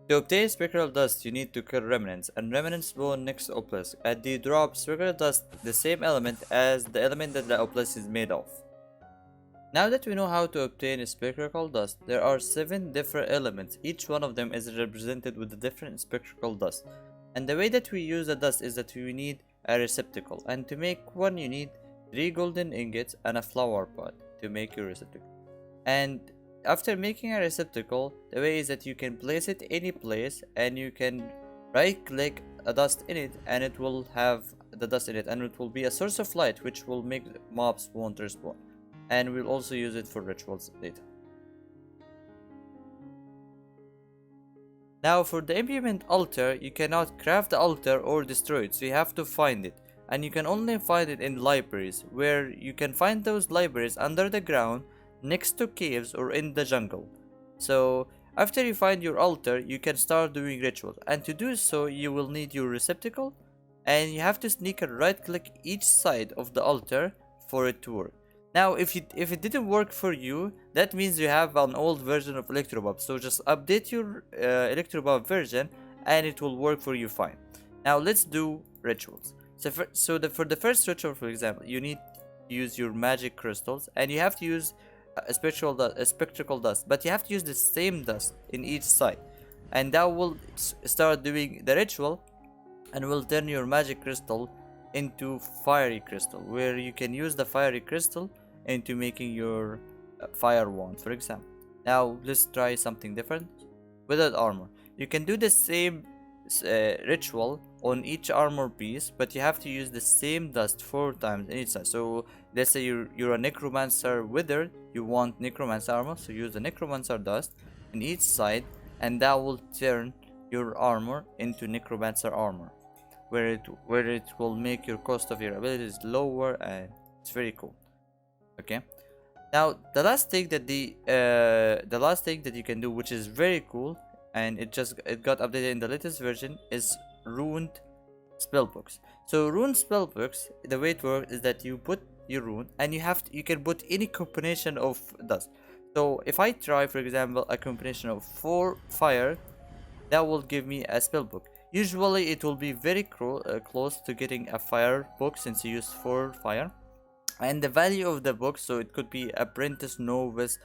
To obtain Spectral Dust, you need to kill Remnants, and Remnants spawn next Obelisk, and they drop Spectral Dust, the same element as the element that the Obelisk is made of. Now that we know how to obtain a spectral dust, there are 7 different elements. Each one of them is represented with a different spectral dust. And the way that we use the dust is that we need a receptacle. And to make one, you need 3 golden ingots and a flower pot to make your receptacle. And after making a receptacle, the way is that you can place it any place, and you can right click a dust in it, and it will have the dust in it, and it will be a source of light which will make mobs want to respawn. And we'll also use it for rituals later. Now for the Imbuement Alter, you cannot craft the altar or destroy it, so you have to find it. And you can only find it in libraries, where you can find those libraries under the ground, next to caves, or in the jungle. So after you find your altar, you can start doing rituals. And to do so, you will need your receptacle, and you have to sneak and right click each side of the altar for it to work. Now, if it didn't work for you, that means you have an old version of Electroblob. So just update your Electroblob version, and it will work for you fine. Now let's do rituals. For the first ritual, for example, you need to use your magic crystals, and you have to use a spectral dust, but you have to use the same dust in each side, and that will start doing the ritual, and will turn your magic crystal into fiery crystal, where you can use the fiery crystal into making your fire wand, for example. Now let's try something different. Without armor, you can do the same ritual on each armor piece, but you have to use the same dust 4 times in each side. So let's say you're a necromancer wizard, you want necromancer armor, so use the necromancer dust in each side, and that will turn your armor into necromancer armor, where it will make your cost of your abilities lower, and it's very cool. Okay, now the last thing that you can do, which is very cool, and it got updated in the latest version, is ruined spellbooks. So ruined spellbooks, the way it works is that you put your rune, and you can put any combination of dust. So if I try, for example, a combination of 4 fire, that will give me a spellbook. Usually it will be very close to getting a fire book, since you use 4 fire. And the value of the book, so it could be apprentice, novice,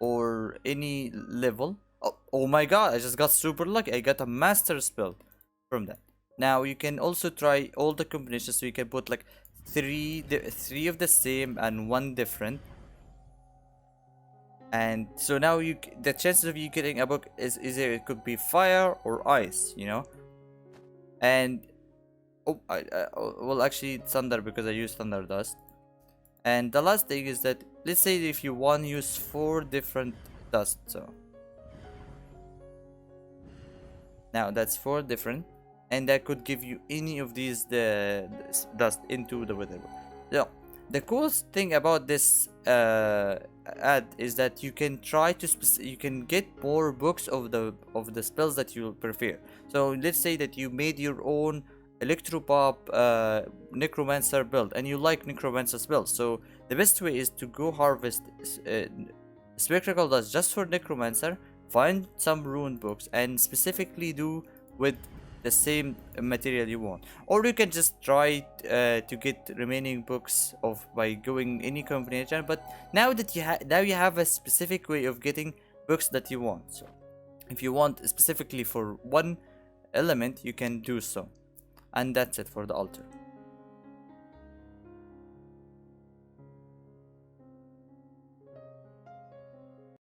or any level. Oh my god, I just got super lucky. I got a master spell from that. Now you can also try all the combinations, so you can put like three of the same and 1 different. And so now the chances of you getting a book is either it could be fire or ice, and well, actually thunder, because I use thunder dust. And the last thing is that, let's say if you want to use 4 different dust, so now that's 4 different, and that could give you any of these dust into the wither. So the coolest thing about this ad is that you can try to you can get more books of the spells that you prefer. So let's say that you made your own Electroblob necromancer build, and you like necromancer spells. So the best way is to go harvest spectral dust just for necromancer, find some rune books, and specifically do with the same material you want. Or you can just try to get remaining books by going any combination, but now that you have a specific way of getting books that you want. So if you want specifically for one element, you can do so. And that's it for the altar.